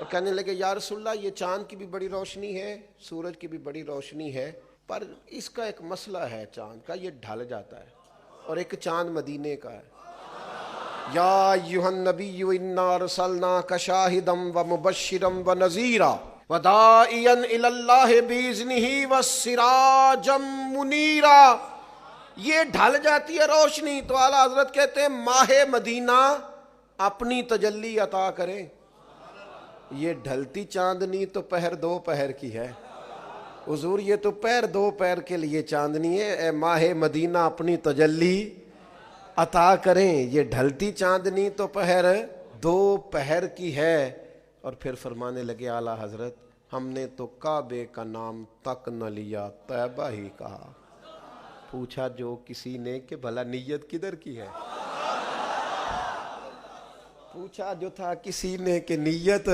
اور کہنے لگے یا رسول اللہ یہ چاند کی بھی بڑی روشنی ہے، سورج کی بھی بڑی روشنی ہے، پر اس کا ایک مسئلہ ہے چاند کا، یہ ڈھل جاتا ہے، اور ایک چاند مدینے کا ہے۔ یا ایھا النبی انا ارسلناک شاہدا ومبشرا ونذیرا وداعیا الی اللہ باذنہ وسراجا منیرا۔ یہ ڈھل جاتی ہے روشنی تو اعلیٰ حضرت کہتے ہیں ماہ مدینہ اپنی تجلی عطا کرے۔ یہ ڈھلتی چاندنی تو پہر دو پہر کی ہے حضور، یہ تو پہر دو پہر کے لیے چاندنی ہے، اے ماہ مدینہ اپنی تجلی عطا کریں۔ یہ ڈھلتی چاندنی تو پہر دو پہر کی ہے۔ اور پھر فرمانے لگے اعلیٰ حضرت ہم نے تو کعبے کا نام تک نہ لیا، طیبہ ہی کہا۔ پوچھا جو کسی نے کہ بھلا نیت کدھر کی ہے؟ پوچھا جو تھا کسی نے کہ نیت